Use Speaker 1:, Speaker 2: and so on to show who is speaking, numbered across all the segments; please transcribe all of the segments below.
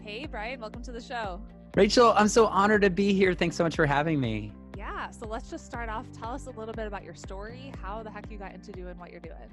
Speaker 1: Hey, Brian, welcome to the show.
Speaker 2: Rachel, I'm so honored to be here. Thanks so much for having me.
Speaker 1: Yeah, so let's just start off. Tell us a little bit about your story, how the heck you got into doing what you're doing.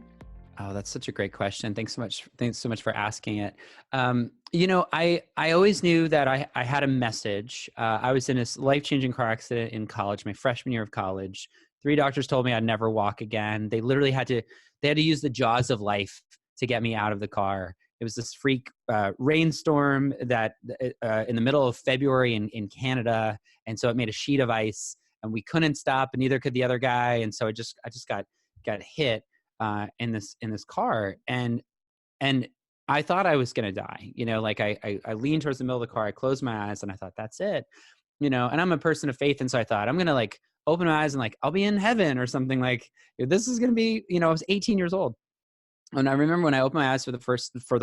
Speaker 2: Oh, that's such a great question. Thanks so much. Thanks so much for asking it. I always knew that I had a message. I was in this life-changing car accident in college, my freshman year of college. 3 doctors told me I'd never walk again. They literally had to use the jaws of life to get me out of the car. It was this freak rainstorm that in the middle of February in Canada, and so it made a sheet of ice, and we couldn't stop, and neither could the other guy, and so I just got hit in this car, and I thought I was gonna die. Like I leaned towards the middle of the car, I closed my eyes, and I thought, that's it. And I'm a person of faith, and so I thought, I'm gonna like open my eyes and like I'll be in heaven or something. Like this is gonna be. I was 18 years old. And I remember when I opened my eyes for the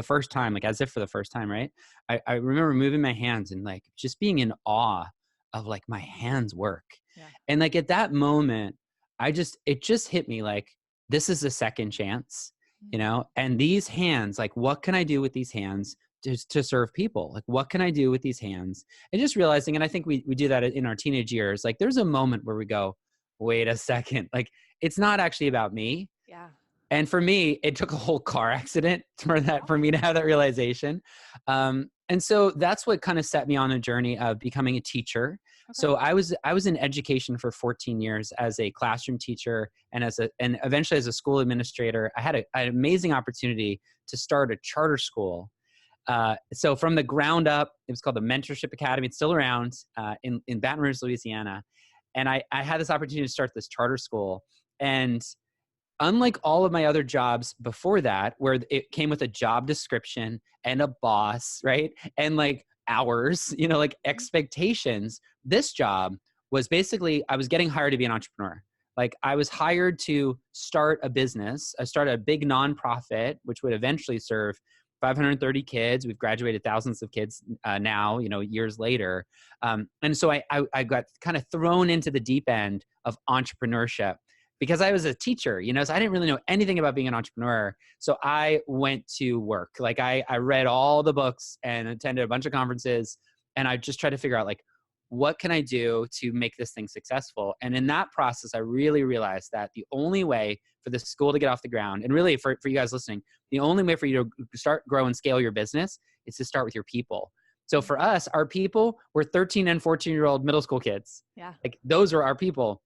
Speaker 2: first time, like as if for the first time, right? I remember moving my hands and like just being in awe of like my hands work.
Speaker 1: Yeah.
Speaker 2: And like at that moment, it just hit me like, this is a second chance, and these hands, like, what can I do with these hands to serve people? Like, what can I do with these hands? And just realizing, and I think we do that in our teenage years, like there's a moment where we go, wait a second, like it's not actually about me.
Speaker 1: Yeah.
Speaker 2: And for me, it took a whole car accident for me to have that realization. And so that's what kind of set me on a journey of becoming a teacher.
Speaker 1: Okay.
Speaker 2: So I was in education for 14 years as a classroom teacher and and eventually as a school administrator. I had an amazing opportunity to start a charter school. So from the ground up, it was called the Mentorship Academy. It's still around in Baton Rouge, Louisiana. And I had this opportunity to start this charter school. And unlike all of my other jobs before that, where it came with a job description and a boss, right? And like hours, like expectations, this job was basically, I was getting hired to be an entrepreneur. Like I was hired to start a business. I started a big nonprofit, which would eventually serve 530 kids. We've graduated thousands of kids now, years later. And so I got kind of thrown into the deep end of entrepreneurship, because I was a teacher, so I didn't really know anything about being an entrepreneur. So I went to work. Like I read all the books and attended a bunch of conferences, and I just tried to figure out like, what can I do to make this thing successful? And in that process, I really realized that the only way for the school to get off the ground, and really for you guys listening, the only way for you to start, grow, and scale your business is to start with your people. So for us, our people were 13 and 14-year-old middle school kids.
Speaker 1: Yeah.
Speaker 2: Like those are our people.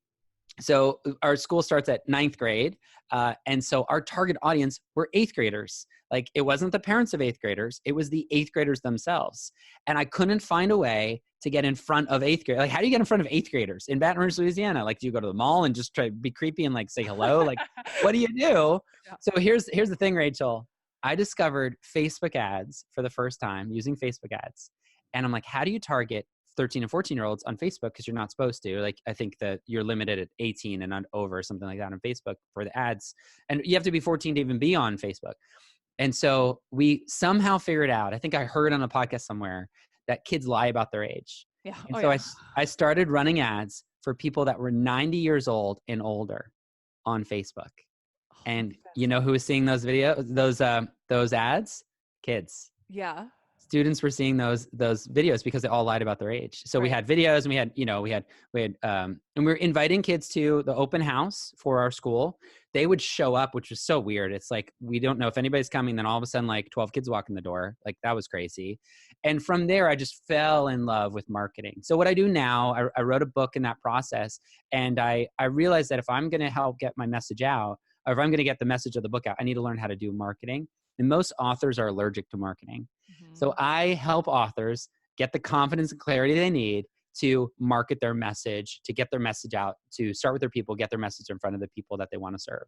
Speaker 2: So our school starts at 9th grade. And so our target audience were 8th graders. Like it wasn't the parents of 8th graders. It was the 8th graders themselves. And I couldn't find a way to get in front of 8th grade. Like, how do you get in front of 8th graders in Baton Rouge, Louisiana? Like, do you go to the mall and just try to be creepy and like say hello? Like, what do you do?
Speaker 1: Yeah.
Speaker 2: So here's the thing, Rachel. I discovered Facebook ads for the first time using Facebook ads. And I'm like, how do you target 13 and 14-year-olds on Facebook? Because you're not supposed to. Like, I think that you're limited at 18 and not over, something like that on Facebook for the ads. And you have to be 14 to even be on Facebook. And so we somehow figured out, I think I heard on a podcast somewhere, that kids lie about their age.
Speaker 1: Yeah.
Speaker 2: And so I started running ads for people that were 90 years old and older on Facebook. And you know who was seeing those those ads? Kids.
Speaker 1: Yeah.
Speaker 2: Students were seeing those videos because they all lied about their age. So we had videos, and we had and we were inviting kids to the open house for our school. They would show up, which was so weird. It's like, we don't know if anybody's coming. Then all of a sudden, like 12 kids walk in the door. Like that was crazy. And from there, I just fell in love with marketing. So what I do now, I wrote a book in that process. And I realized that if I'm going to help get my message out, or if I'm going to get the message of the book out, I need to learn how to do marketing. And most authors are allergic to marketing.
Speaker 1: Mm-hmm.
Speaker 2: So I help authors get the confidence and clarity they need to market their message, to get their message out, to start with their people, get their message in front of the people that they want to serve.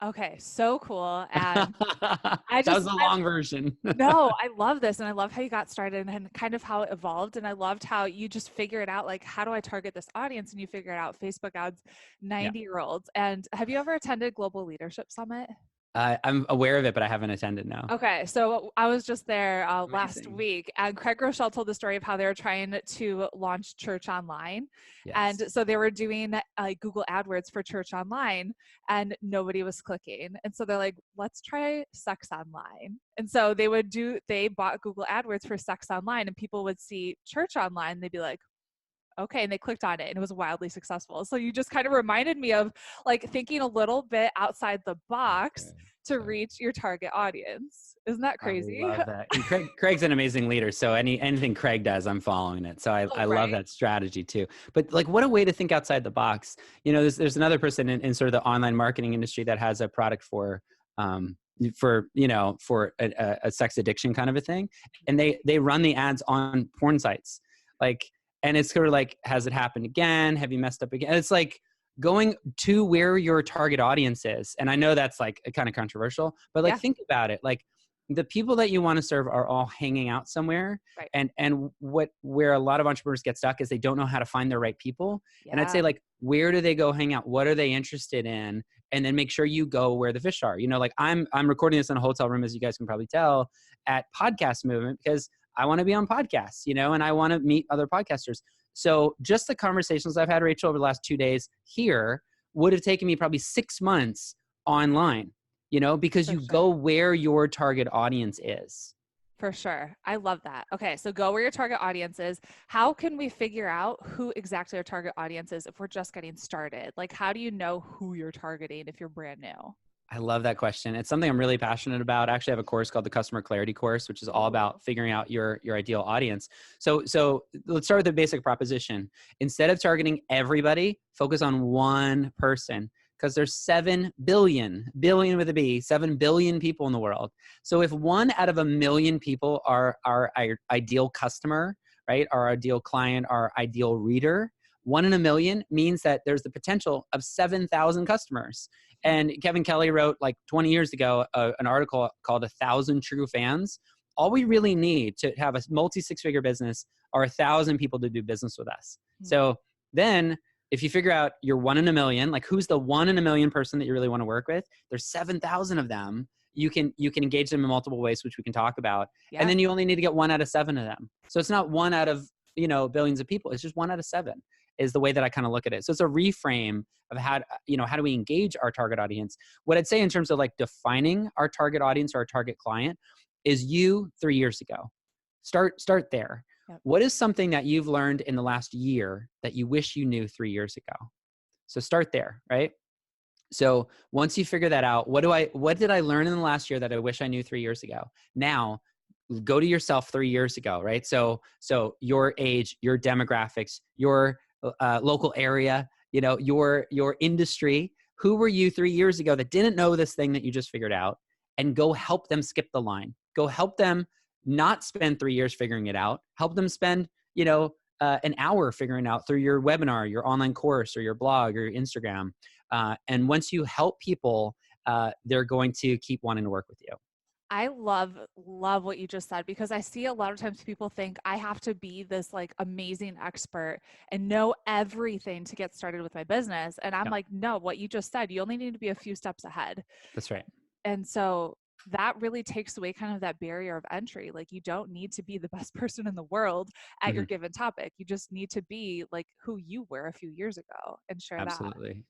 Speaker 1: Okay. So cool. And
Speaker 2: that was the long version.
Speaker 1: No, I love this. And I love how you got started and kind of how it evolved. And I loved how you just figured out, like, how do I target this audience? And you figured out Facebook ads, 90-year-olds. And have you ever attended Global Leadership Summit?
Speaker 2: I'm aware of it, but I haven't attended now.
Speaker 1: Okay, so I was just there last
Speaker 2: Amazing.
Speaker 1: week, and Craig Rochelle told the story of how they were trying to launch church online.
Speaker 2: Yes.
Speaker 1: And so they were doing Google AdWords for church online, and nobody was clicking. And so they're like, let's try sex online. And so they bought Google AdWords for sex online, and people would see church online. They'd be like, okay, and they clicked on it and it was wildly successful. So you just kind of reminded me of like thinking a little bit outside the box to reach your target audience. Isn't that
Speaker 2: I
Speaker 1: crazy?
Speaker 2: love that. And Craig's an amazing leader. So anything Craig does, I'm following it. So I
Speaker 1: Right.
Speaker 2: love that strategy too. But like, what a way to think outside the box. You know, there's another person in sort of the online marketing industry that has a product for a sex addiction kind of a thing. And they run the ads on porn sites. Like, and it's sort of like, has it happened again? Have you messed up again? It's like going to where your target audience is. And I know that's like kind of controversial, but like, think about it. Like, the people that you want to serve are all hanging out somewhere.
Speaker 1: Right.
Speaker 2: And where a lot of entrepreneurs get stuck is they don't know how to find the right people.
Speaker 1: Yeah.
Speaker 2: And I'd say, like, where do they go hang out? What are they interested in? And then make sure you go where the fish are. You know, like I'm recording this in a hotel room, as you guys can probably tell, at Podcast Movement, because I want to be on podcasts, you know, and I want to meet other podcasters. So just the conversations I've had, Rachel, over the last 2 days here would have taken me probably 6 months online, you know, because you go where your target audience is.
Speaker 1: For sure. I love that. Okay, so go where your target audience is. How can we figure out who exactly our target audience is if we're just getting started? Like, how do you know who you're targeting if you're brand new?
Speaker 2: I love that question. It's something I'm really passionate about. I actually have a course called the Customer Clarity Course, which is all about figuring out your ideal audience. So let's start with the basic proposition. Instead of targeting everybody, focus on one person, because there's 7 billion with a B, 7 billion people in the world. So if 1 out of 1,000,000 people are our ideal customer, right? Our ideal client, our ideal reader, 1 in 1,000,000 means that there's the potential of 7,000 customers. And Kevin Kelly wrote like 20 years ago an article called 1,000 True Fans. All we really need to have a multi-6-figure business are 1,000 people to do business with us. So then if you figure out you're 1 in 1,000,000, like who's the 1 in 1,000,000 person that you really want to work with, there's 7,000 of them. You can engage them in multiple ways, which we can talk about. And then you only need to get 1 out of 7 of them. So it's not 1 out of, billions of people. It's just 1 out of 7 is the way that I kind of look at it. So it's a reframe of how do we engage our target audience? What I'd say in terms of like defining our target audience or our target client is you 3 years ago. Start there. Yep. What is something that you've learned in the last year that you wish you knew 3 years ago? So start there, right? So once you figure that out, what did I learn in the last year that I wish I knew 3 years ago? Now, go to yourself 3 years ago, right? So your age, your demographics, your local area, your industry. Who were you 3 years ago that didn't know this thing that you just figured out? And go help them skip the line. Go help them not spend 3 years figuring it out. Help them spend, an hour figuring out through your webinar, your online course, or your blog, or your Instagram. And once you help people, they're going to keep wanting to work with you.
Speaker 1: I love what you just said, because I see a lot of times people think I have to be this like amazing expert and know everything to get started with my business. And I'm like, no, what you just said, you only need to be a few steps ahead.
Speaker 2: That's right.
Speaker 1: And so that really takes away kind of that barrier of entry. Like, you don't need to be the best person in the world at your given topic. You just need to be like who you were a few years ago and share
Speaker 2: that.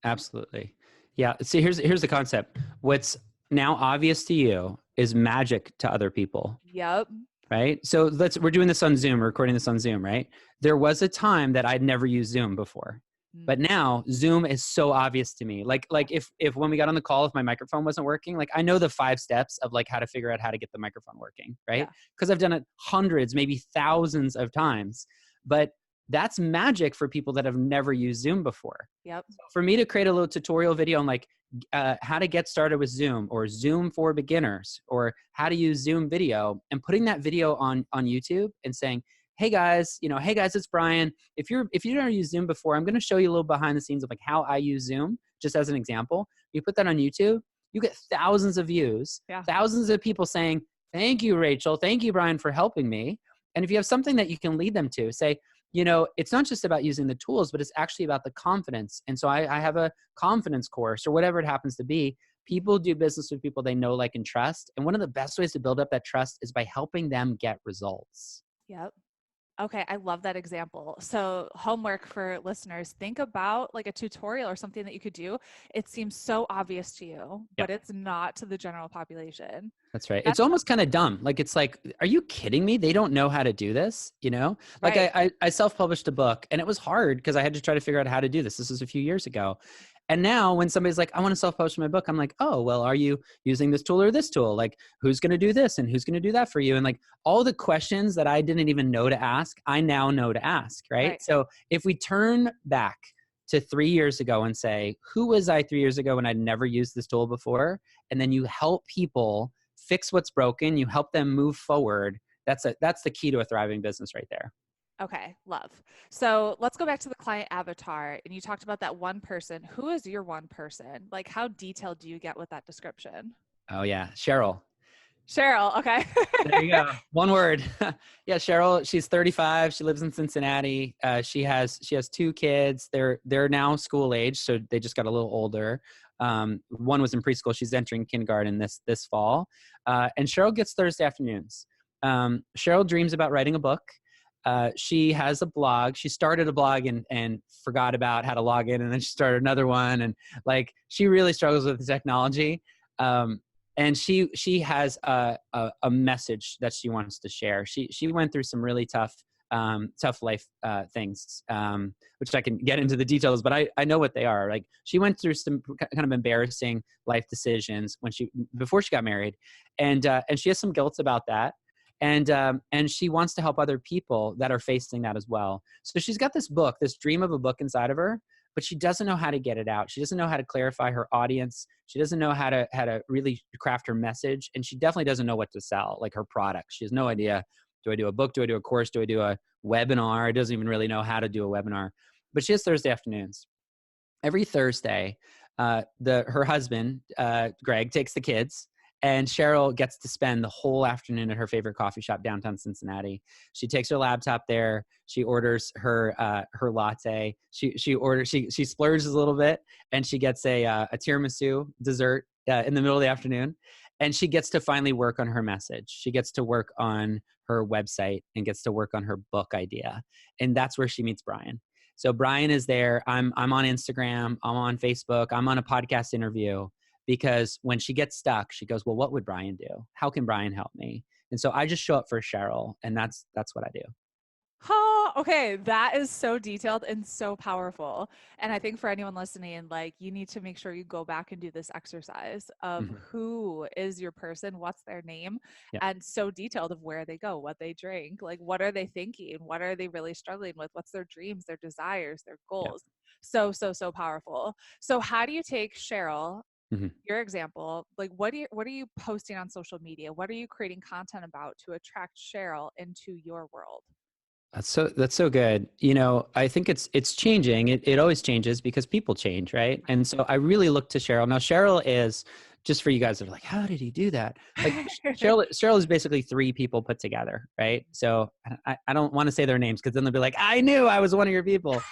Speaker 2: Absolutely. Yeah. See, here's the concept. What's now obvious to you is magic to other people.
Speaker 1: Yep.
Speaker 2: Right. So we're doing this on Zoom, we're recording this on Zoom, right? There was a time that I'd never used Zoom before, but now Zoom is so obvious to me. Like if when we got on the call, if my microphone wasn't working, like I know the 5 steps of like how to figure out how to get the microphone working, right? Because I've done it hundreds, maybe thousands of times, but that's magic for people that have never used Zoom before.
Speaker 1: Yep.
Speaker 2: So for me to create a little tutorial video on like how to get started with Zoom, or Zoom for beginners, or how to use Zoom video, and putting that video on YouTube and saying, hey guys, it's Brian. If you've never used Zoom before, I'm going to show you a little behind the scenes of like how I use Zoom, just as an example. You put that on YouTube, you get thousands of views, thousands of people saying, thank you, Rachel. Thank you, Brian, for helping me. And if you have something that you can lead them to, say, it's not just about using the tools, but it's actually about the confidence. And so I have a confidence course, or whatever it happens to be. People do business with people they know, like, and trust. And one of the best ways to build up that trust is by helping them get results.
Speaker 1: Yep. Okay, I love that example. So, homework for listeners, think about like a tutorial or something that you could do. It seems so obvious to you,
Speaker 2: Yeah.
Speaker 1: but it's not to the general population.
Speaker 2: That's right. It's
Speaker 1: That's
Speaker 2: almost kind of dumb. Like, it's like, are you kidding me? They don't know how to do this, you know? Like,
Speaker 1: right.
Speaker 2: I self-published a book, and it was hard because I had to try to figure out how to do this. This was a few years ago. And now when somebody's like, I want to self-publish my book, I'm like, oh, well, are you using this tool or this tool? Like, who's going to do this and who's going to do that for you? And like all the questions that I didn't even know to ask, I now know to ask, right?
Speaker 1: Right.
Speaker 2: So if we turn back to 3 years ago and say, who was I 3 years ago when I'd never used this tool before? And then you help people fix what's broken, you help them move forward. That's the key to a thriving business right there.
Speaker 1: Okay, love. So let's go back to the client avatar. And you talked about that one person. Who is your one person? Like, how detailed do you get with that description?
Speaker 2: Oh yeah, Cheryl.
Speaker 1: Cheryl. Okay.
Speaker 2: There you go. One word. Yeah, Cheryl. She's 35. She lives in Cincinnati. She has two kids. They're now school age, so they just got a little older. One was in preschool. She's entering kindergarten this fall. And Cheryl gets Thursday afternoons. Cheryl dreams about writing a book. She has a blog. She started a blog and forgot about how to log in, and then she started another one. And like, she really struggles with the technology. And she has a message that she wants to share. She went through some really tough life things, which I can get into the details, but I know what they are. Like, she went through some kind of embarrassing life decisions before she got married, and she has some guilt about that. And she wants to help other people that are facing that as well. So she's got this dream of a book inside of her, but she doesn't know how to get it out. She doesn't know how to clarify her audience. She doesn't know how to really craft her message. And she definitely doesn't know what to sell, like her product. She has no idea. Do I do a book? Do I do a course? Do I do a webinar? She doesn't even really know how to do a webinar. But she has Thursday afternoons. Every Thursday, her husband, Greg, takes the kids, and Cheryl gets to spend the whole afternoon at her favorite coffee shop downtown Cincinnati. She takes her laptop there. She orders her latte. She splurges a little bit, and she gets a tiramisu dessert in the middle of the afternoon. And she gets to finally work on her message. She gets to work on her website and gets to work on her book idea. And that's where she meets Brian. So Brian is there. I'm on Instagram. I'm on Facebook. I'm on a podcast interview. Because when she gets stuck, she goes, well, what would Brian do? How can Brian help me? And so I just show up for Cheryl, and that's what I do.
Speaker 1: Oh, okay. That is so detailed and so powerful. And I think for anyone listening, like, you need to make sure you go back and do this exercise of who is your person, what's their name,
Speaker 2: Yeah.
Speaker 1: and so detailed of where they go, what they drink, like, what are they thinking? What are they really struggling with? What's their dreams, their desires, their goals? So, so, so powerful. So how do you take Cheryl, your example, like, what are you posting on social media? What are you creating content about to attract Cheryl into your world?
Speaker 2: That's so good. You know, I think it's changing. It always changes because people change, right? And so I really look to Cheryl. Now, Cheryl is, just for you guys that are like, how did he do that? Like, Cheryl is basically three people put together, right? So I don't want to say their names because then they'll be like, I knew I was one of your people.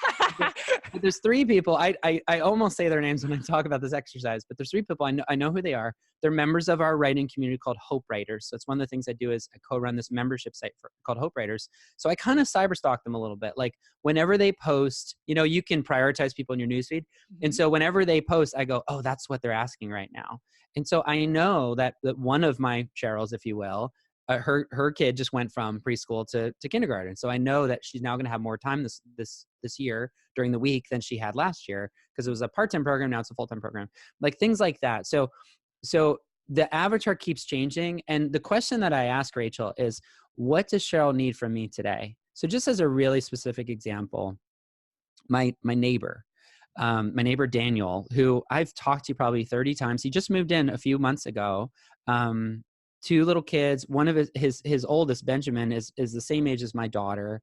Speaker 2: But there's three people. I almost say their names when I talk about this exercise, but there's three people. I know who they are. They're members of our writing community called Hope Writers. So it's one of the things I do is I co-run this membership site called Hope Writers. So I kind of cyberstalk them a little bit. Like, whenever they post, you can prioritize people in your newsfeed. And so whenever they post, I go, oh, that's what they're asking right now. And so I know that one of my Cheryls, if you will, her kid just went from preschool to kindergarten. So I know that she's now going to have more time this year during the week than she had last year, because it was a part-time program. Now it's a full-time program, like things like that. So the avatar keeps changing. And the question that I ask Rachel is, what does Cheryl need from me today? So just as a really specific example, my neighbor Daniel, who I've talked to probably 30 times, he just moved in a few months ago. Two little kids. One of his oldest, Benjamin, is the same age as my daughter.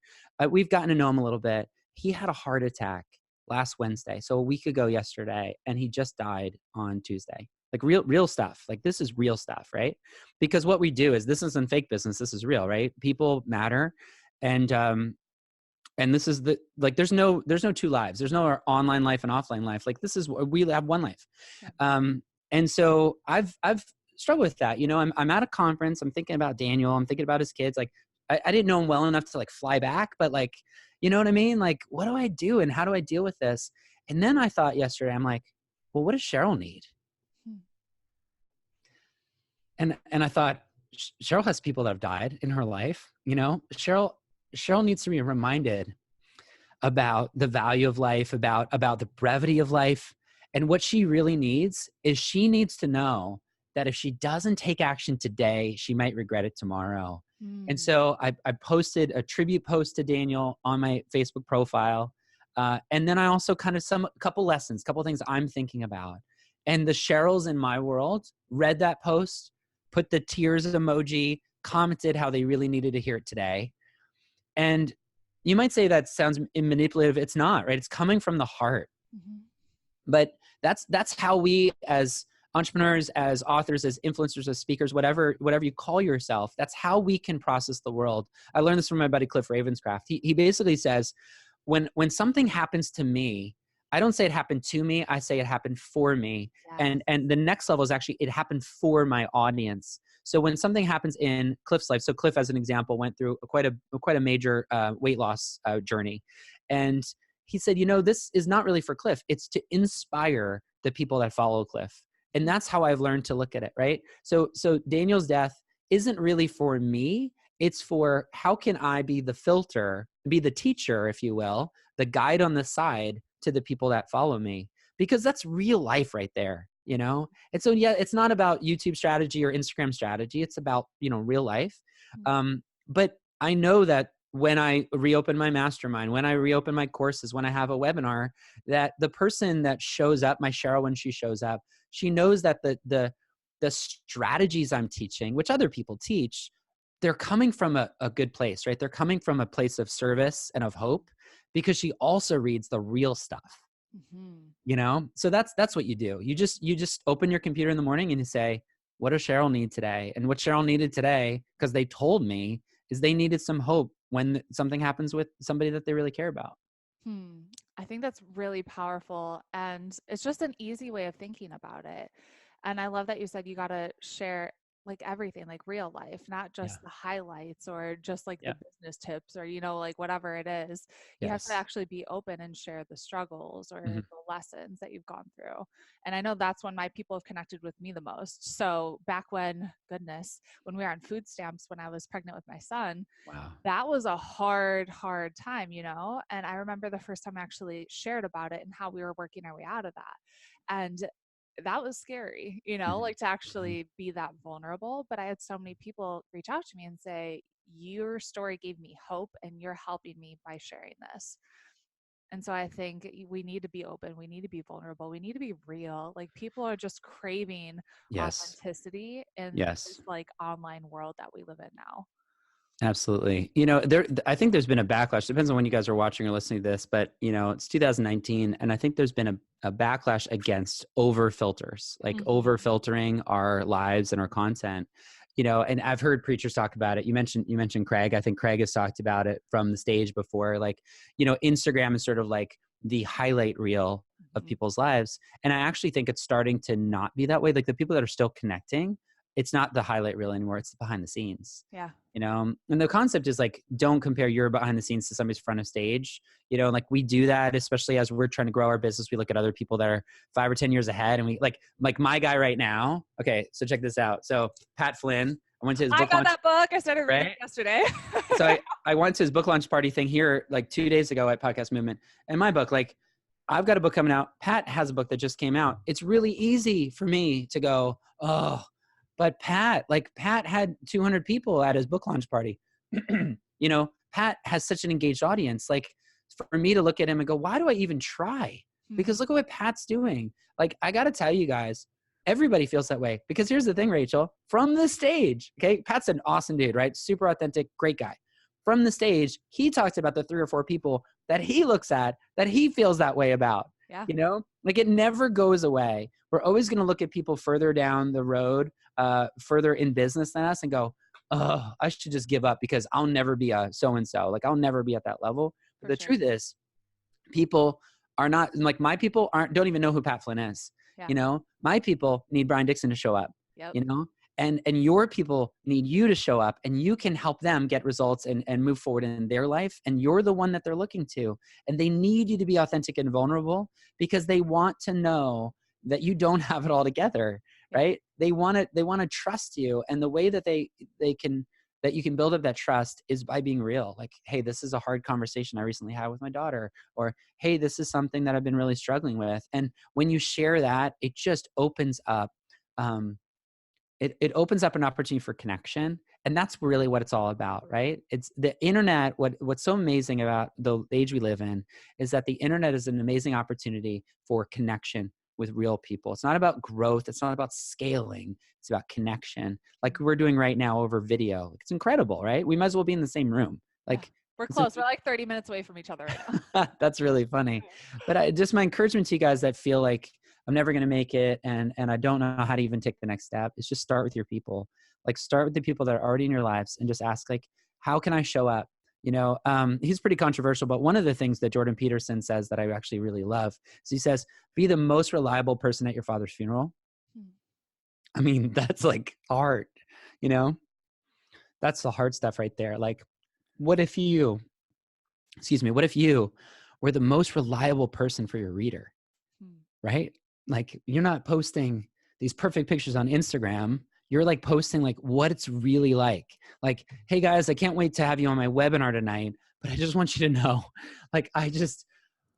Speaker 2: We've gotten to know him a little bit. He had a heart attack last Wednesday, so a week ago yesterday, and he just died on Tuesday. Like, real stuff. Like, this is real stuff, right? Because what we do is, this isn't fake business. This is real, right? People matter. And this is there's no two lives. There's no online life and offline life. Like, we have one life. And so I've struggled with that. You know, I'm at a conference, I'm thinking about Daniel, I'm thinking about his kids. Like I didn't know him well enough to like fly back, but like, you know what I mean? Like, what do I do and how do I deal with this? And then I thought yesterday, I'm like, well, what does Cheryl need?
Speaker 1: Hmm.
Speaker 2: And I thought, Cheryl has people that have died in her life. You know, Cheryl needs to be reminded about the value of life, about the brevity of life. And what she really needs is she needs to know that if she doesn't take action today, she might regret it tomorrow. And
Speaker 1: Hmm.
Speaker 2: so I posted a tribute post to Daniel on my Facebook profile. And then I also kind of couple lessons, couple things I'm thinking about. And the Cheryls in my world read that post, put the tears emoji, commented how they really needed to hear it today. And you might say that sounds manipulative. It's not, right? It's coming from the heart.
Speaker 1: Hmm.
Speaker 2: But that's how we as entrepreneurs, as authors, as influencers, as speakers, whatever you call yourself, that's how we can process the world. I learned this from my buddy Cliff Ravenscraft. He basically says, when something happens to me, I don't say it happened to me, I say it happened for me.
Speaker 1: Yes.
Speaker 2: And the next level is actually it happened for my audience. So when something happens in Cliff's life, so Cliff, as an example, went through quite a major weight loss journey. And he said, you know, this is not really for Cliff. It's to inspire the people that follow Cliff. And that's how I've learned to look at it, right? So Daniel's death isn't really for me. It's for how can I be the filter, be the teacher, if you will, the guide on the side to the people that follow me, because that's real life right there, you know? And so, yeah, it's not about YouTube strategy or Instagram strategy. It's about, you know, real life. But I know that when I reopen my mastermind, when I reopen my courses, when I have a webinar, that the person that shows up, my Cheryl, when she shows up, she knows that the strategies I'm teaching, which other people teach, they're coming from a good place, right? They're coming from a place of service and of hope, because she also reads the real stuff,
Speaker 1: Hmm.
Speaker 2: you know? So that's what you do. You just open your computer in the morning and you say, what does Cheryl need today? And what Cheryl needed today, because they told me, is they needed some hope when something happens with somebody that they really care about.
Speaker 1: Hmm. I think that's really powerful. And it's just an easy way of thinking about it. And I love that you said you got to share like everything, like real life, not
Speaker 2: Yeah.
Speaker 1: just the highlights or just like the
Speaker 2: Yeah.
Speaker 1: business tips or, you know, like whatever it is. You have to
Speaker 2: Yes.
Speaker 1: actually be open and share the struggles or
Speaker 2: Hmm.
Speaker 1: the lessons that you've gone through. And I know that's when my people have connected with me the most. So back when, goodness, when we were on food stamps, when I was pregnant with my son,
Speaker 2: Wow.
Speaker 1: that was a hard time, you know? And I remember the first time I actually shared about it and how we were working our way out of that. And that was scary, you know,
Speaker 2: Hmm.
Speaker 1: like to actually be that vulnerable. But I had so many people reach out to me and say, your story gave me hope and you're helping me by sharing this. And so I think we need to be open. We need to be vulnerable. We need to be real. Like people are just craving
Speaker 2: Yes.
Speaker 1: authenticity in this
Speaker 2: Yes.
Speaker 1: like online world that we live in now.
Speaker 2: Absolutely. You know, I think there's been a backlash. Depends on when you guys are watching or listening to this, but you know, it's 2019, and I think there's been a backlash against over filters, like over
Speaker 1: Mhm.
Speaker 2: filtering our lives and our content. You know, and I've heard preachers talk about it. You mentioned Craig. I think Craig has talked about it from the stage before. Like, you know, Instagram is sort of like the highlight reel of
Speaker 1: Mhm.
Speaker 2: people's lives, and I actually think it's starting to not be that way. Like the people that are still connecting, it's not the highlight reel anymore. It's the behind the scenes,
Speaker 1: Yeah,
Speaker 2: you know. And the concept is like, don't compare your behind the scenes to somebody's front of stage, you know. Like we do that, especially as we're trying to grow our business. We look at other people that are 5 or 10 years ahead, and we like my guy right now. Okay, so check this out. So Pat Flynn, I went to his
Speaker 1: I
Speaker 2: book
Speaker 1: got
Speaker 2: launch,
Speaker 1: that book. I started reading it
Speaker 2: right?
Speaker 1: yesterday.
Speaker 2: So I went to his book launch party thing here like 2 days ago at Podcast Movement. And my book, like, I've got a book coming out. Pat has a book that just came out. It's really easy for me to go, oh, but Pat had 200 people at his book launch party. You know, Pat has such an engaged audience. Like for me to look at him and go, why do I even try?
Speaker 1: Mhm.
Speaker 2: Because look at what Pat's doing. Like, I got to tell you guys, everybody feels that way. Because here's the thing, Rachel, from the stage, okay, Pat's an awesome dude, right? Super authentic, great guy. From the stage, he talks about the 3 or 4 people that he looks at that he feels that way about.
Speaker 1: Yeah,
Speaker 2: You know, like it never goes away. We're always going to look at people further down the road, further in business than us, and go, oh, I should just give up because I'll never be a so-and-so. Like I'll never be at that level. But
Speaker 1: for
Speaker 2: the
Speaker 1: sure.
Speaker 2: truth is, people are not like my people don't even know who Pat Flynn is.
Speaker 1: Yeah.
Speaker 2: You know, my people need Brian Dixon to show up,
Speaker 1: Yep.
Speaker 2: you know, and your people need you to show up, and you can help them get results and move forward in their life. And you're the one that they're looking to, and they need you to be authentic and vulnerable because they want to know that you don't have it all together,
Speaker 1: Yeah.
Speaker 2: right? They want to trust you. And the way that that you can build up that trust is by being real. Like, hey, this is a hard conversation I recently had with my daughter, or, hey, this is something that I've been really struggling with. And when you share that, it just opens up, it opens up an opportunity for connection. And that's really what it's all about, right? It's the internet. What's so amazing about the age we live in is that the internet is an amazing opportunity for connection with real people. It's not about growth. It's not about scaling. It's about connection, like we're doing right now over video. It's incredible, right? We might as well be in the same room.
Speaker 1: Yeah.
Speaker 2: Like,
Speaker 1: We're close. We're like 30 minutes away from each other right now.
Speaker 2: that's really funny. But just my encouragement to you guys that feel like I'm never going to make it and I don't know how to even take the next step is just start with your people. Like, start with the people that are already in your lives and just ask, like, how can I show up? You know, he's pretty controversial, but one of the things that Jordan Peterson says that I actually really love is he says, be the most reliable person at your father's funeral. I mean, that's like hard, you know, that's the hard stuff right there. Like, what if you were the most reliable person for your reader, right? Like, you're not posting these perfect pictures on Instagram. You're like posting like what it's really like, hey guys, I can't wait to have you on my webinar tonight, but I just want you to know, like,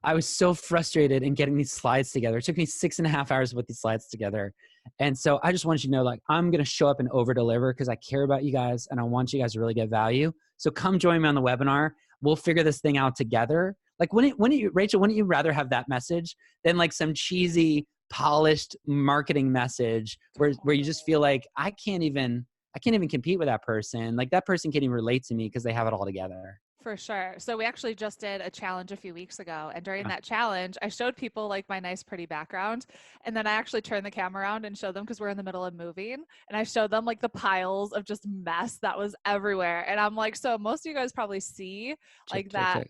Speaker 2: I was so frustrated in getting these slides together. It took me 6.5 hours to put these slides together. And so I just want you to know, like, I'm going to show up and over deliver because I care about you guys and I want you guys to really get value. So come join me on the webinar. We'll figure this thing out together. Like, Rachel, wouldn't you rather have that message than like some cheesy, polished marketing message where you just feel like I can't even compete with that person. Like, that person can't even relate to me because they have it all together.
Speaker 1: For sure. So we actually just did a challenge a few weeks ago. And during that challenge, I showed people like my nice, pretty background. And then I actually turned the camera around and showed them, because we're in the middle of moving. And I showed them like the piles of just mess that was everywhere. And I'm like, so most of you guys probably see like that.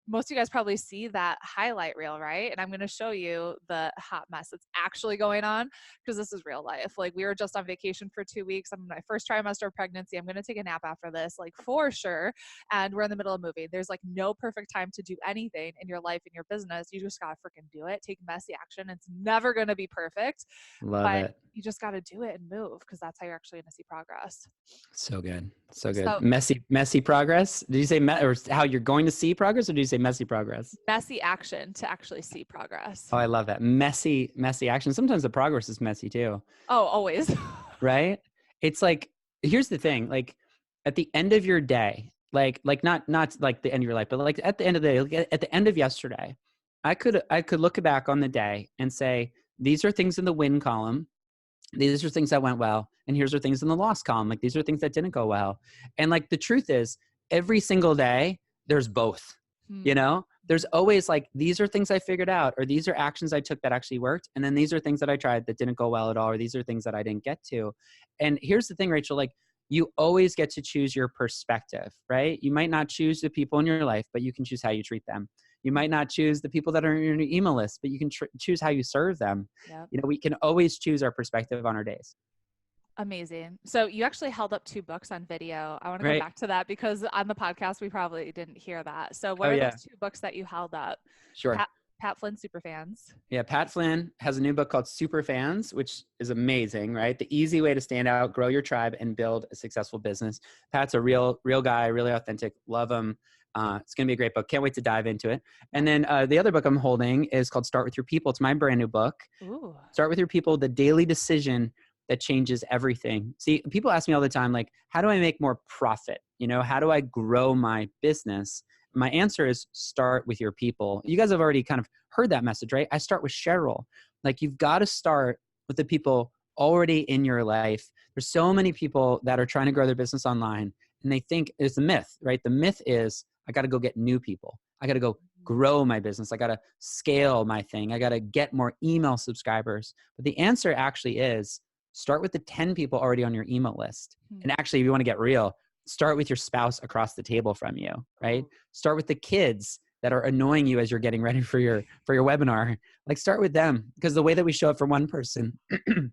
Speaker 1: Most of you guys probably see that highlight reel, right? And I'm going to show you the hot mess that's actually going on, because this is real life. Like, we were just on vacation for 2 weeks. I'm in my first trimester of pregnancy. I'm going to take a nap after this, like, for sure. And we're in the middle of moving. There's like no perfect time to do anything in your life, in your business. You just got to freaking do it. Take messy action. It's never going to be perfect.
Speaker 2: Love it.
Speaker 1: You just got to do it and move, because that's how you're actually going to see progress.
Speaker 2: So good. So good.
Speaker 1: So,
Speaker 2: messy progress. Did you say or how you're going to see progress, or did you say messy progress?
Speaker 1: Messy action to actually see progress.
Speaker 2: Oh, I love that. Messy action. Sometimes the progress is messy too.
Speaker 1: Oh, always.
Speaker 2: Right? It's like, here's the thing, like, at the end of your day, like not like the end of your life, but like at the end of the day, like at the end of yesterday, I could look back on the day and say, these are things in the win column. These are things that went well. And here's are things in the loss column. Like, these are things that didn't go well. And like, the truth is, every single day, there's both, you know? There's always like, these are things I figured out, or these are actions I took that actually worked. And then these are things that I tried that didn't go well at all, or these are things that I didn't get to. And here's the thing, Rachel, like, you always get to choose your perspective, right? You might not choose the people in your life, but you can choose how you treat them. You might not choose the people that are in your email list, but you can choose how you serve them.
Speaker 1: Yep.
Speaker 2: You know, we can always choose our perspective on our days.
Speaker 1: Amazing. So you actually held up 2 books on video. I want to go back to that, because on the podcast, we probably didn't hear that. So what are those 2 books that you held up?
Speaker 2: Sure.
Speaker 1: Pat Flynn Superfans.
Speaker 2: Yeah, Pat Flynn has a new book called Superfans, which is amazing, right? The easy way to stand out, grow your tribe, and build a successful business. Pat's a real guy, really authentic. Love him. It's going to be a great book. Can't wait to dive into it. And then the other book I'm holding is called Start With Your People. It's my brand new book.
Speaker 1: Ooh.
Speaker 2: Start With Your People, the daily decision that changes everything. See, people ask me all the time, like, how do I make more profit? You know, how do I grow my business? My answer is start with your people. You guys have already kind of heard that message, right? I start with Cheryl. Like, you've got to start with the people already in your life. There's so many people that are trying to grow their business online, and they think it's a myth, right? The myth is, I got to go get new people. I got to go grow my business. I got to scale my thing. I got to get more email subscribers. But the answer actually is, start with the 10 people already on your email list. And actually, if you want to get real, start with your spouse across the table from you, right? Start with the kids that are annoying you as you're getting ready for your webinar, like start with them, because the way that we show up for one person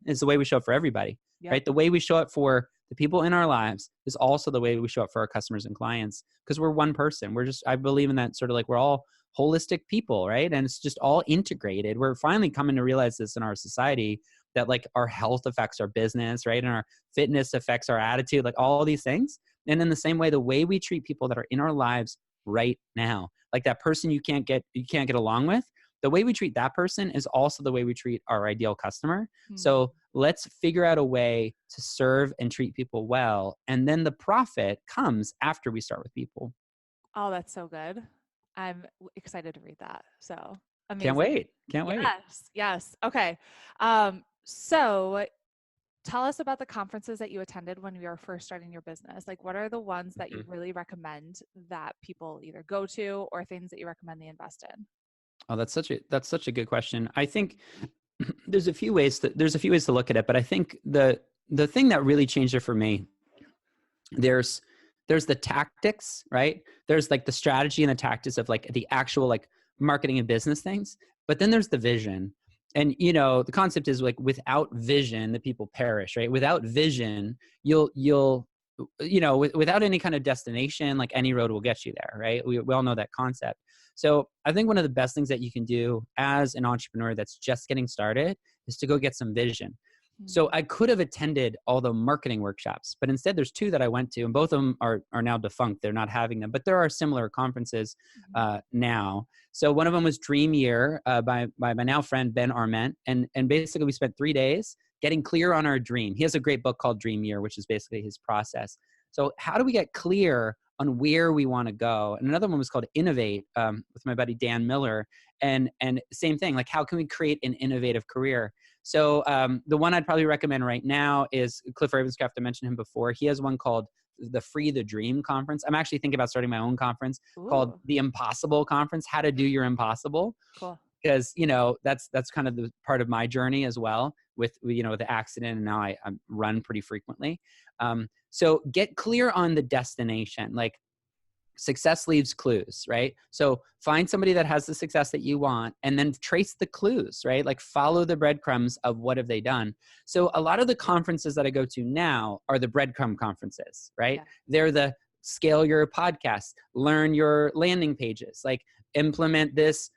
Speaker 2: is the way we show up for everybody,
Speaker 1: Yep.
Speaker 2: right? The way we show up for the people in our lives is also the way we show up for our customers and clients, because we're one person. I believe in that sort of like we're all holistic people, right? And it's just all integrated. We're finally coming to realize this in our society, that like our health affects our business, right? And our fitness affects our attitude, like all these things. And in the same way, the way we treat people that are in our lives right now, like that person you can't get along with, the way we treat that person is also the way we treat our ideal customer. So let's figure out a way to serve and treat people well. And then the profit comes after we start with people.
Speaker 1: Oh, that's so good. I'm excited to read that. So amazing.
Speaker 2: Can't wait.
Speaker 1: Yes. Okay. So tell us about the conferences that you attended when you were first starting your business. Like, what are the ones that you really recommend that people either go to, or things that you recommend they invest in?
Speaker 2: Oh, that's such a good question. I think there's a few ways to look at it, but I think the thing that really changed it for me, there's the tactics, right? There's like the strategy and the tactics of like the actual like marketing and business things, but then there's the vision. And the concept is like, without vision, the people perish, right? Without vision, you'll without any kind of destination, like any road will get you there, right? We all know that concept. So I think one of the best things that you can do as an entrepreneur that's just getting started is to go get some vision. So I could have attended all the marketing workshops, but instead there's two that I went to, and both of them are now defunct. They're not having them, but there are similar conferences now. So one of them was Dream Year by my now friend, Ben Arment. And basically we spent 3 days getting clear on our dream. He has a great book called Dream Year, which is basically his process. So how do we get clear on where we want to go? And another one was called Innovate with my buddy Dan Miller. And same thing, like how can we create an innovative career? So the one I'd probably recommend right now is Cliff Ravenscraft. I mentioned him before. He has one called the Free the Dream Conference. I'm actually thinking about starting my own conference called the Impossible Conference, How to Do Your Impossible.
Speaker 1: Cool.
Speaker 2: Because, that's kind of the part of my journey as well with the accident. And now I run pretty frequently. So get clear on the destination. Like, success leaves clues, right? So find somebody that has the success that you want, and then trace the clues, right? Like follow the breadcrumbs of what have they done. So a lot of the conferences that I go to now are the breadcrumb conferences, right? Yeah. They're the scale your podcast, learn your landing pages, like implement this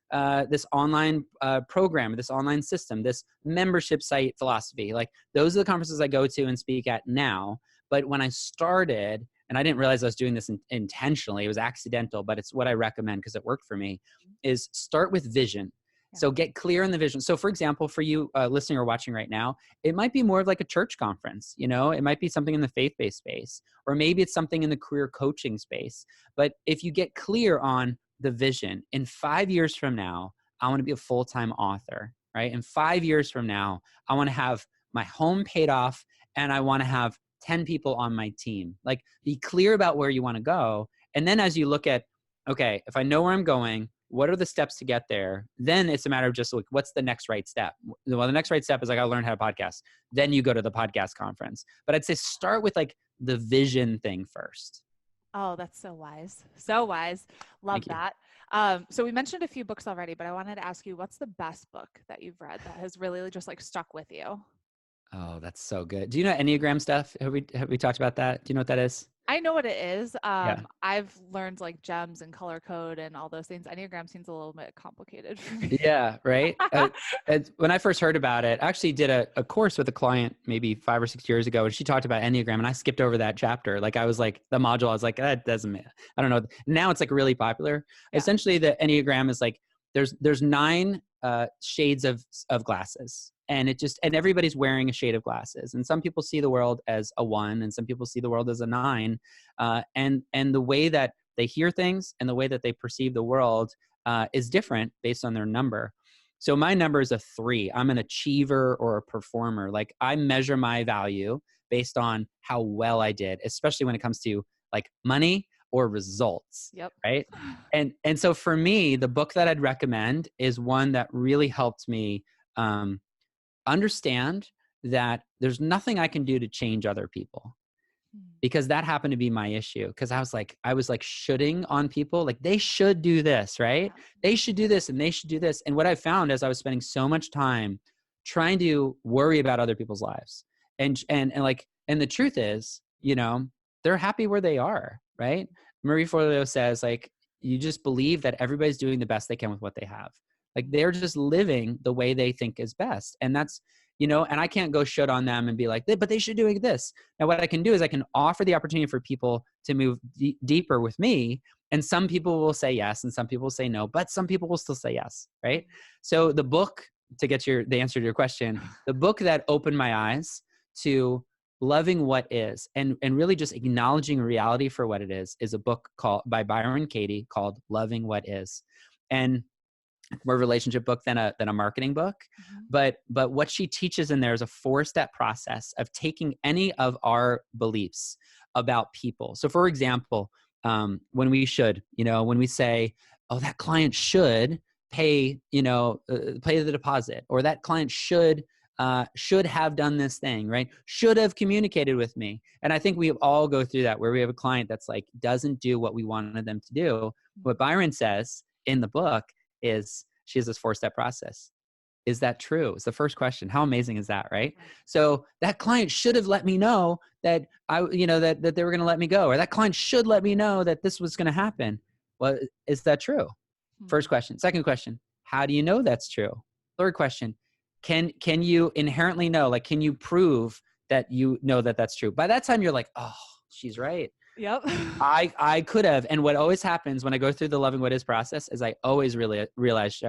Speaker 2: online program, this online system, this membership site philosophy. Like those are the conferences I go to and speak at now. But when I started, and I didn't realize I was doing this intentionally, it was accidental, but it's what I recommend because it worked for me, is start with vision. Yeah. So get clear on the vision. So for example, for you listening or watching right now, it might be more of like a church conference, it might be something in the faith-based space, or maybe it's something in the career coaching space. But if you get clear on the vision, in 5 years from now, I want to be a full-time author, right? In 5 years from now, I want to have my home paid off, and I want to have 10 people on my team. Like, be clear about where you want to go. And then as you look at, okay, if I know where I'm going, what are the steps to get there? Then it's a matter of just like, what's the next right step? Well, the next right step is I got to learn how to podcast. Then you go to the podcast conference. But I'd say start with like the vision thing first.
Speaker 1: Oh, that's so wise. So wise. Love that. So we mentioned a few books already, but I wanted to ask you, what's the best book that you've read that has really just like stuck with you?
Speaker 2: Oh, that's so good. Do you know Enneagram stuff? Have we talked about that? Do you know what that is?
Speaker 1: I know what it is.
Speaker 2: Yeah.
Speaker 1: I've learned like gems and color code and all those things. Enneagram seems a little bit complicated for me.
Speaker 2: Yeah, right. When I first heard about it, I actually did a course with a client maybe 5 or 6 years ago, and she talked about Enneagram, and I skipped over that chapter. Like I was like the module, I was like, that doesn't, I don't know. Now it's like really popular. Yeah. Essentially, the Enneagram is like there's 9 shades of glasses. And everybody's wearing a shade of glasses. And some people see the world as a 1, and some people see the world as a 9. And the way that they hear things and the way that they perceive the world is different based on their number. So my number is a 3. I'm an achiever or a performer. Like I measure my value based on how well I did, especially when it comes to like money or results.
Speaker 1: Yep.
Speaker 2: Right. And so for me, the book that I'd recommend is one that really helped me understand that there's nothing I can do to change other people. because that happened to be my issue. Cause I was like shoulding on people, like they should do this, right?
Speaker 1: Yeah.
Speaker 2: They should do this and they should do this. And what I found as I was spending so much time trying to worry about other people's lives and the truth is, they're happy where they are, right? Marie Forleo says, like, you just believe that everybody's doing the best they can with what they have. Like they're just living the way they think is best. And that's, and I can't go shut on them and be like, but they should doing this. Now, what I can do is I can offer the opportunity for people to move deeper with me. And some people will say yes, and some people will say no, but some people will still say yes, right? So the book, to get the answer to your question, the book that opened my eyes to loving what is and really just acknowledging reality for what it is a book by Byron Katie called Loving What Is. And more relationship book than a marketing book. But what she teaches in there is a 4-step process of taking any of our beliefs about people. So for example, when we say, oh, that client should pay the deposit, or that client should have done this thing, right? Should have communicated with me. And I think we all go through that, where we have a client that's like, doesn't do what we wanted them to do. What Byron says in the book is, she has this 4-step process. Is that true? It's the first question. How amazing is that, right? So that client should have let me know that that they were going to let me go, or that client should let me know that this was going to happen. Well, is that true? First question. Second question, how do you know that's true? Third question, can you inherently know, like, can you prove that you know that that's true? By that time, you're like, oh, she's right.
Speaker 1: Yep.
Speaker 2: I could have. And what always happens when I go through the Loving What Is process is I always really realize,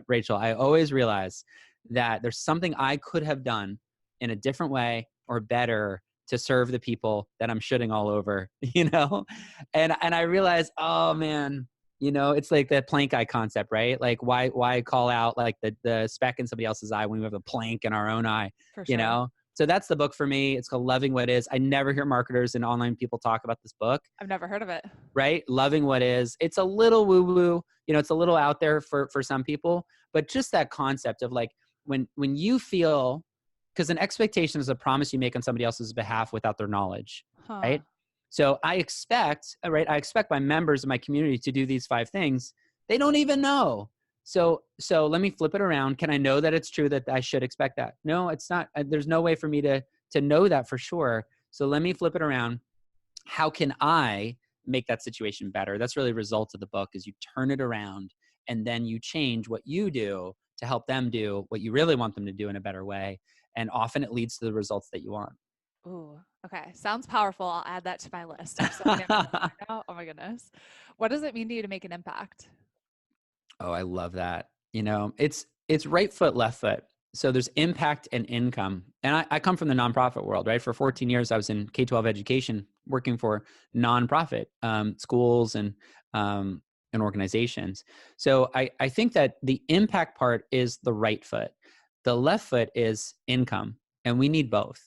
Speaker 2: Rachel, I always realize that there's something I could have done in a different way or better to serve the people that I'm shitting all over, And I realize, oh man, it's like that plank eye concept, right? Like why call out like the speck in somebody else's eye when we have a plank in our own eye,
Speaker 1: For sure.
Speaker 2: So that's the book for me. It's called Loving What Is. I never hear marketers and online people talk about this book.
Speaker 1: I've never heard of it.
Speaker 2: Right? Loving What Is. It's a little woo-woo, it's a little out there for some people, but just that concept of like, when you feel, because an expectation is a promise you make on somebody else's behalf without their knowledge, right? So I expect my members of my community to do these 5 things. They don't even know. So let me flip it around. Can I know that it's true that I should expect that? No, it's not. There's no way for me to know that for sure. So let me flip it around. How can I make that situation better? That's really the result of the book, is you turn it around and then you change what you do to help them do what you really want them to do in a better way. And often it leads to the results that you want.
Speaker 1: Ooh, okay. Sounds powerful. I'll add that to my list. I'm so right now. Oh my goodness. What does it mean to you to make an impact?
Speaker 2: Oh, I love that. It's right foot, left foot. So there's impact and income. And I come from the nonprofit world, right? For 14 years, I was in K-12 education, working for nonprofit schools and organizations. So I think that the impact part is the right foot. The left foot is income, and we need both.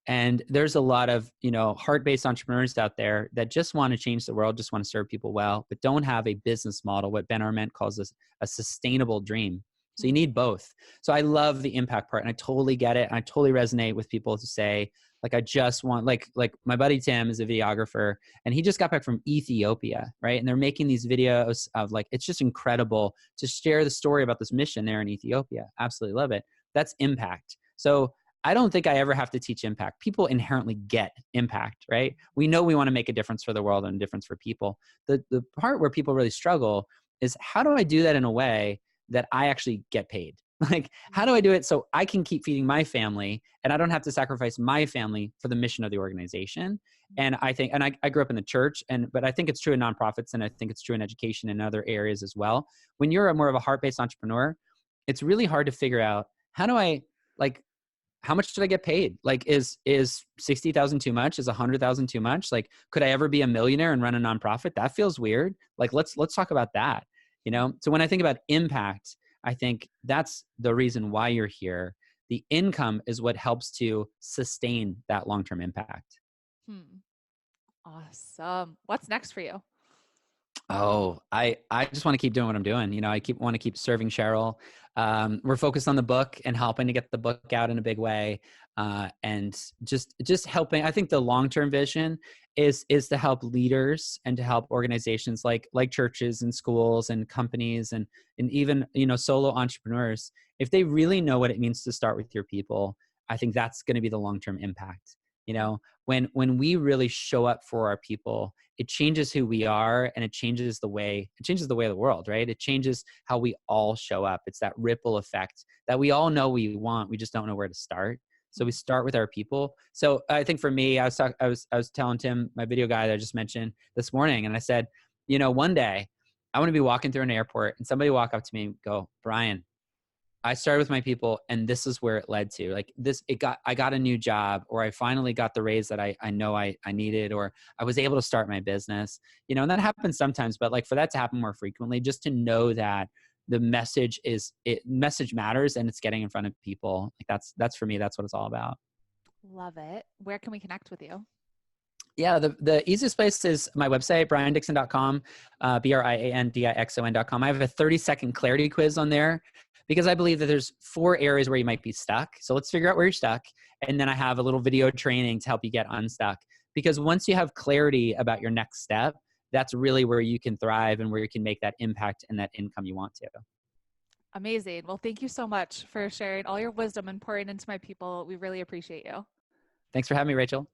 Speaker 2: And there's a lot of, heart-based entrepreneurs out there that just want to change the world, just want to serve people well, but don't have a business model, what Ben Arment calls a sustainable dream. So you need both. So I love the impact part, and I totally get it. And I totally resonate with people who say, like, I just want, like my buddy Tim is a videographer, and he just got back from Ethiopia, right? And they're making these videos of, like, it's just incredible to share the story about this mission there in Ethiopia. Absolutely love it. That's impact. So I don't think I ever have to teach impact. People inherently get impact, right? We know we want to make a difference for the world and a difference for people. The part where people really struggle is, how do I do that in a way that I actually get paid? Like, how do I do it so I can keep feeding my family and I don't have to sacrifice my family for the mission of the organization? And I think, and I grew up in the church, but I think it's true in nonprofits, and I think it's true in education and other areas as well. When you're more of a heart-based entrepreneur, it's really hard to figure out, how do I, like, how much did I get paid? Like, is 60,000 too much? Is 100,000 too much? Like, could I ever be a millionaire and run a nonprofit? That feels weird. Like, let's talk about that. So when I think about impact, I think that's the reason why you're here. The income is what helps to sustain that long-term impact.
Speaker 1: Awesome. What's next for you?
Speaker 2: I just want to keep doing what I'm doing. You know, want to keep serving Cheryl. We're focused on the book and helping to get the book out in a big way. And just helping. I think the long-term vision is to help leaders and to help organizations like churches and schools and companies and even, you know, solo entrepreneurs. If they really know what it means to start with your people, I think that's going to be the long-term impact. You know, when we really show up for our people, it changes who we are, and it changes the way of the world, right? It changes how we all show up. It's that ripple effect that we all know we want. We just don't know where to start. So we start with our people. So I think for me, I was telling Tim, my video guy that I just mentioned this morning, and I said, you know, one day I want to be walking through an airport and somebody walk up to me and go, Brian, I started with my people and this is where it led to. Like I got a new job, or I finally got the raise that I know I needed, or I was able to start my business, you know, and that happens sometimes, but like for that to happen more frequently, just to know that the message matters and it's getting in front of people. Like that's for me, that's what it's all about.
Speaker 1: Love it. Where can we connect with you?
Speaker 2: Yeah, the easiest place is my website, briandixon.com, BrianDixon.com. I have a 30-second clarity quiz on there because I believe that there's 4 areas where you might be stuck. So let's figure out where you're stuck. And then I have a little video training to help you get unstuck. Because once you have clarity about your next step, that's really where you can thrive and where you can make that impact and that income you want to.
Speaker 1: Amazing. Well, thank you so much for sharing all your wisdom and pouring into my people. We really appreciate you.
Speaker 2: Thanks for having me, Rachel.